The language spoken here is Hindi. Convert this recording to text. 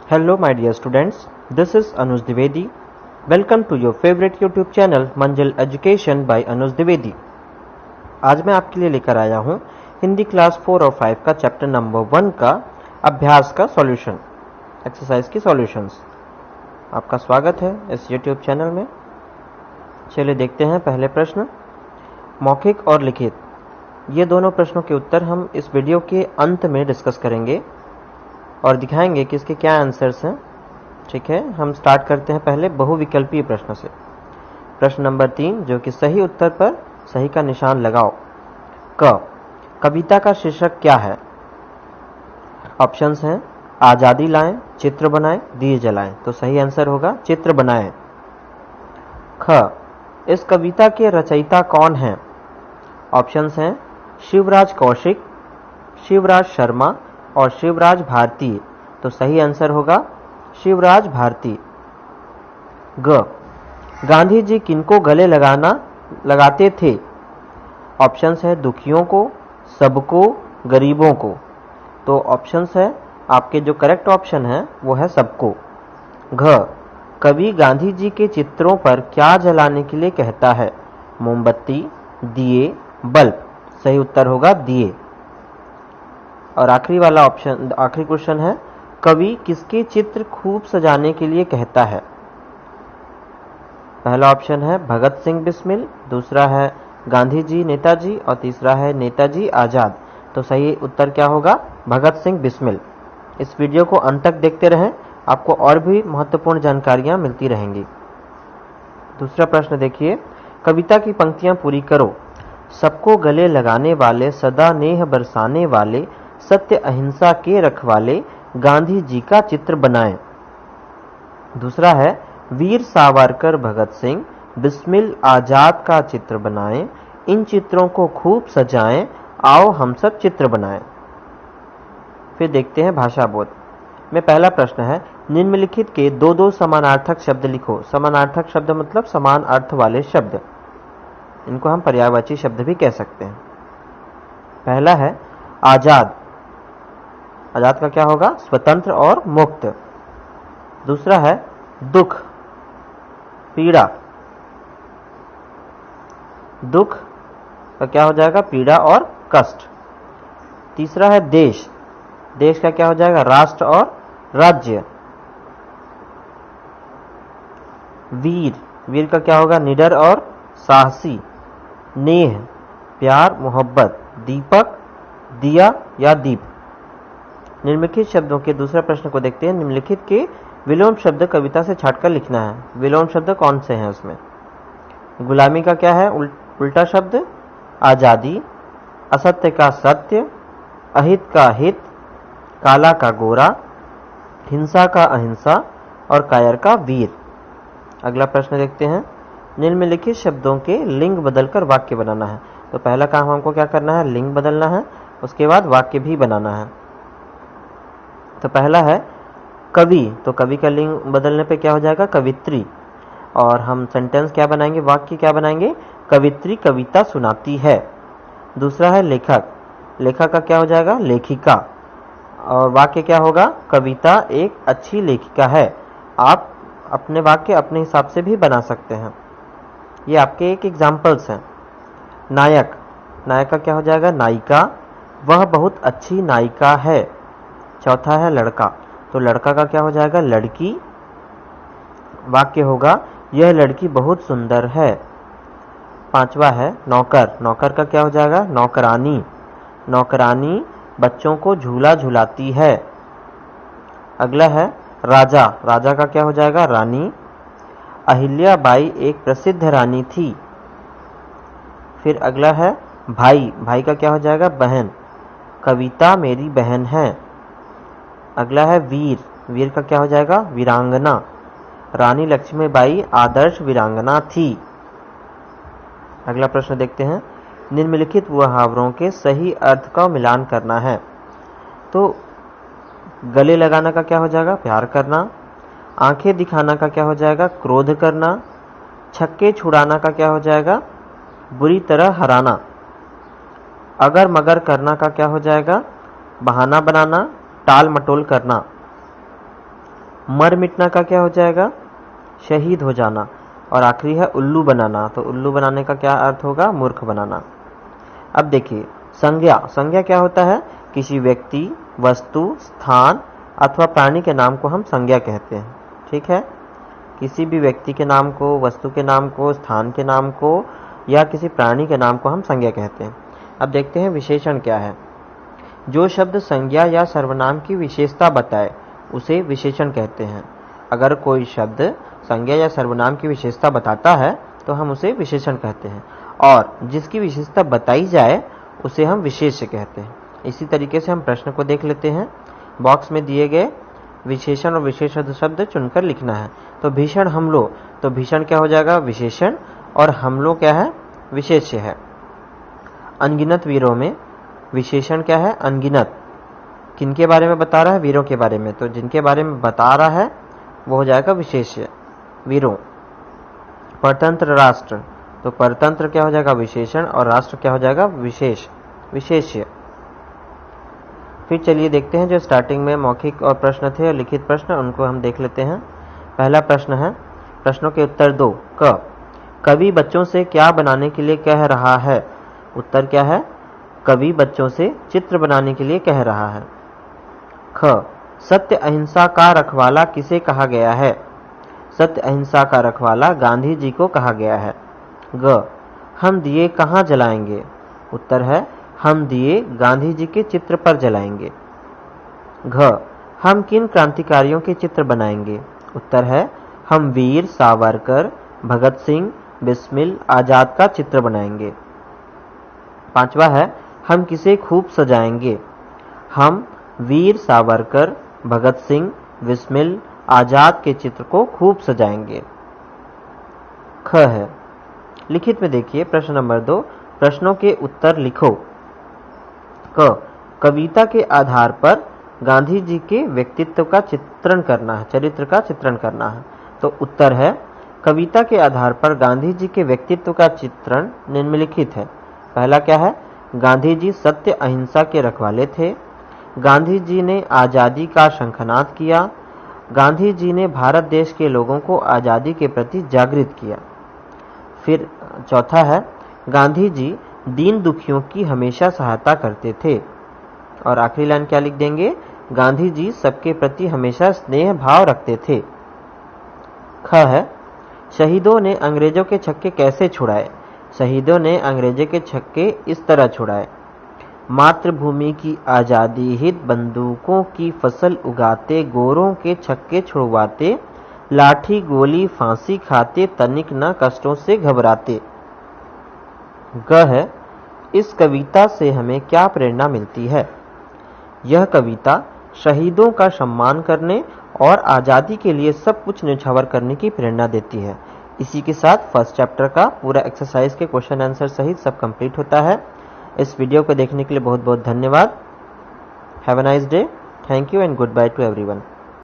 Hello my dear students, this is Anuj Dwivedi. Welcome to your favorite YouTube channel मंजिल एजुकेशन by अनुज द्विवेदी। आज मैं आपके लिए लेकर आया हूँ हिंदी क्लास 4 और 5 का चैप्टर नंबर 1 का अभ्यास का सॉल्यूशन, एक्सरसाइज की सॉल्यूशंस। आपका स्वागत है इस YouTube चैनल में। चलिए देखते हैं पहले प्रश्न। मौखिक और लिखित, ये दोनों प्रश्नों के उत्तर हम इस वीडियो के अंत में डिस्कस करेंगे और दिखाएंगे कि इसके क्या आंसर्स हैं। ठीक है, हम स्टार्ट करते हैं पहले बहुविकल्पीय प्रश्न से। प्रश्न नंबर 3, जो कि सही उत्तर पर सही का निशान लगाओ। कविता का शीर्षक क्या है? ऑप्शंस हैं आजादी लाएं, चित्र बनाएं, दिए जलाएं। तो सही आंसर होगा चित्र बनाएं। इस कविता के रचयिता कौन हैं? ऑप्शंस हैं शिवराज कौशिक, शिवराज शर्मा और शिवराज भारती। तो सही आंसर होगा शिवराज भारती। गांधी जी किनको गले लगाते थे? ऑप्शंस है दुखियों को, सबको, गरीबों को। तो ऑप्शंस है आपके जो करेक्ट ऑप्शन है वो है सबको। कवि गांधी जी के चित्रों पर क्या जलाने के लिए कहता है? मोमबत्ती, दिए, बल्ब। सही उत्तर होगा दिए। और आखिरी वाला ऑप्शन, आखिरी क्वेश्चन है कवि किसके चित्र खूब सजाने के लिए कहता है? पहला ऑप्शन है भगत सिंह बिस्मिल, दूसरा है गांधी जी नेताजी और तीसरा है नेताजी आजाद। तो सही उत्तर क्या होगा? भगत सिंह बिस्मिल। इस वीडियो को अंत तक देखते रहें, आपको और भी महत्वपूर्ण जानकारियां मिलती रहेंगी। दूसरा प्रश्न देखिए, कविता की पंक्तियां पूरी करो। सबको गले लगाने वाले, सदा नेह बरसाने वाले, सत्य अहिंसा के रखवाले, गांधी जी का चित्र बनाएं। दूसरा है वीर सावरकर, भगत सिंह, बिस्मिल, आजाद का चित्र बनाएं। इन चित्रों को खूब सजाएं, आओ हम सब चित्र बनाएं। फिर देखते हैं भाषा बोध में। पहला प्रश्न है निम्नलिखित के दो दो समानार्थक शब्द लिखो। समानार्थक शब्द मतलब समान अर्थ वाले शब्द, इनको हम पर्यायवाची शब्द भी कह सकते हैं। पहला है आजाद। आजाद का क्या होगा? स्वतंत्र और मुक्त। दूसरा है दुख, पीड़ा। दुख का क्या हो जाएगा? पीड़ा और कष्ट। तीसरा है देश। देश का क्या हो जाएगा? राष्ट्र और राज्य। वीर, वीर का क्या होगा? निडर और साहसी। नेह, प्यार, मोहब्बत। दीपक, दिया या दीप। निम्नलिखित शब्दों के दूसरे प्रश्न को देखते हैं। निम्नलिखित के विलोम शब्द कविता से छांटकर लिखना है। विलोम शब्द कौन से हैं उसमें? गुलामी का क्या है उल्टा शब्द? आजादी। असत्य का सत्य, अहित का हित, काला का गोरा, हिंसा का अहिंसा और कायर का वीर। अगला प्रश्न देखते हैं। निम्नलिखित शब्दों के लिंग बदलकर वाक्य बनाना है। तो पहला काम हमको क्या करना है? लिंग बदलना है, उसके बाद वाक्य भी बनाना है। तो पहला है कवि, तो कवि का लिंग बदलने पे क्या हो जाएगा? कवित्री। और हम सेंटेंस क्या बनाएंगे? वाक्य क्या बनाएंगे? कवित्री कविता सुनाती है। दूसरा है लेखक, लेखक का क्या हो जाएगा? लेखिका। और वाक्य क्या होगा? कविता एक अच्छी लेखिका है। आप अपने वाक्य अपने हिसाब से भी बना सकते हैं। ये आपके एक एग्जाम्पल्स हैं। नायक, नायक का क्या हो जाएगा? नायिका, वह बहुत अच्छी नायिका है। चौथा है लड़का, तो लड़का का क्या हो जाएगा? लड़की। वाक्य होगा यह लड़की बहुत सुंदर है। पांचवा है नौकर, नौकर का क्या हो जाएगा? नौकरानी, नौकरानी बच्चों को झूला झुलाती है। अगला है राजा, राजा का क्या हो जाएगा? रानी। अहिल्या बाई एक प्रसिद्ध रानी थी। फिर अगला है भाई, भाई का क्या हो जाएगा? बहन। कविता मेरी बहन है। अगला है वीर, वीर का क्या हो जाएगा? वीरांगना। रानी लक्ष्मीबाई आदर्श वीरांगना थी। अगला प्रश्न देखते हैं। निम्नलिखित मुहावरों के सही अर्थ का मिलान करना है। तो गले लगाना का क्या हो जाएगा? प्यार करना। आंखें दिखाना का क्या हो जाएगा? क्रोध करना। छक्के छुड़ाना का क्या हो जाएगा? बुरी तरह हराना। अगर मगर करना का क्या हो जाएगा? बहाना बनाना, टाल मटोल करना। मर मिटना का क्या हो जाएगा? शहीद हो जाना। और आखिरी है उल्लू बनाना, तो उल्लू बनाने का क्या अर्थ होगा? मूर्ख बनाना। अब देखिए संज्ञा। संज्ञा क्या होता है? किसी व्यक्ति, वस्तु, स्थान अथवा प्राणी के नाम को हम संज्ञा कहते हैं। ठीक है, किसी भी व्यक्ति के नाम को, वस्तु के नाम को, स्थान के नाम को या किसी प्राणी के नाम को हम संज्ञा कहते हैं। अब देखते हैं विशेषण क्या है। जो शब्द संज्ञा या सर्वनाम की विशेषता बताए उसे विशेषण कहते हैं। अगर कोई शब्द संज्ञा या सर्वनाम की विशेषता बताता है तो हम उसे विशेषण कहते हैं, और जिसकी विशेषता बताई जाए उसे हम विशेष्य कहते हैं। इसी तरीके से हम प्रश्न को देख लेते हैं। बॉक्स में दिए गए विशेषण और विशेषण शब्द चुनकर लिखना है। तो भीषण हमलों, तो भीषण क्या हो जाएगा? विशेषण, और हमलों क्या है? विशेष्य है। अनगिनत वीरों में विशेषण क्या है? अनगिनत। किनके बारे में बता रहा है? वीरों के बारे में, तो जिनके बारे में बता रहा है वो हो जाएगा विशेष्य, वीरों। परतंत्र राष्ट्र, तो परतंत्र क्या हो जाएगा? विशेषण, और राष्ट्र क्या हो जाएगा? विशेष, विशेष्य। फिर चलिए देखते हैं जो स्टार्टिंग में मौखिक और प्रश्न थे और लिखित प्रश्न, उनको हम देख लेते हैं। पहला प्रश्न है, प्रश्नों के उत्तर दो। क, कवि बच्चों से क्या बनाने के लिए कह रहा है? उत्तर क्या है? कवि बच्चों से चित्र बनाने के लिए कह रहा है। ख, सत्य अहिंसा का रखवाला किसे कहा गया है? सत्य अहिंसा का रखवाला गांधी जी को कहा गया है। ग, हम दिए कहाँ जलाएंगे? उत्तर है हम दिए गांधी जी के चित्र पर जलाएंगे। घ, हम किन क्रांतिकारियों के चित्र बनाएंगे? उत्तर है हम वीर सावरकर, भगत सिंह, बिस्मिल, आजाद का चित्र बनाएंगे। पांचवा है, हम किसे खूब सजाएंगे? हम वीर सावरकर, भगत सिंह, बिस्मिल, आजाद के चित्र को खूब सजाएंगे। ख है, लिखित में देखिए प्रश्न नंबर 2, प्रश्नों के उत्तर लिखो। क, कविता के आधार पर गांधी जी के व्यक्तित्व का चित्रण करना है, चरित्र का चित्रण करना है। तो उत्तर है कविता के आधार पर गांधी जी के व्यक्तित्व का चित्रण निम्नलिखित है। पहला क्या है? गांधी जी सत्य अहिंसा के रखवाले थे। गांधी जी ने आजादी का शंखनाद किया। गांधी जी ने भारत देश के लोगों को आजादी के प्रति जागृत किया। फिर चौथा है, गांधी जी दीन दुखियों की हमेशा सहायता करते थे। और आखिरी लाइन क्या लिख देंगे? गांधी जी सबके प्रति हमेशा स्नेह भाव रखते थे। ख है, शहीदों ने अंग्रेजों के छक्के कैसे छुड़ाए? शहीदों ने अंग्रेजों के छक्के इस तरह छुड़ाए। मातृभूमि की आजादी हित बंदूकों की फसल उगाते, गोरों के छक्के छुड़वाते, लाठी गोली फांसी खाते, तनिक न कष्टों से घबराते। ग है, इस कविता से हमें क्या प्रेरणा मिलती है? यह कविता शहीदों का सम्मान करने और आज़ादी के लिए सब कुछ न्यौछावर करने की प्रेरणा देती है। इसी के साथ फर्स्ट चैप्टर का पूरा एक्सरसाइज के क्वेश्चन आंसर सहित सब कंप्लीट होता है। इस वीडियो को देखने के लिए बहुत बहुत धन्यवाद। Have a nice day. Thank you and good by two everyone.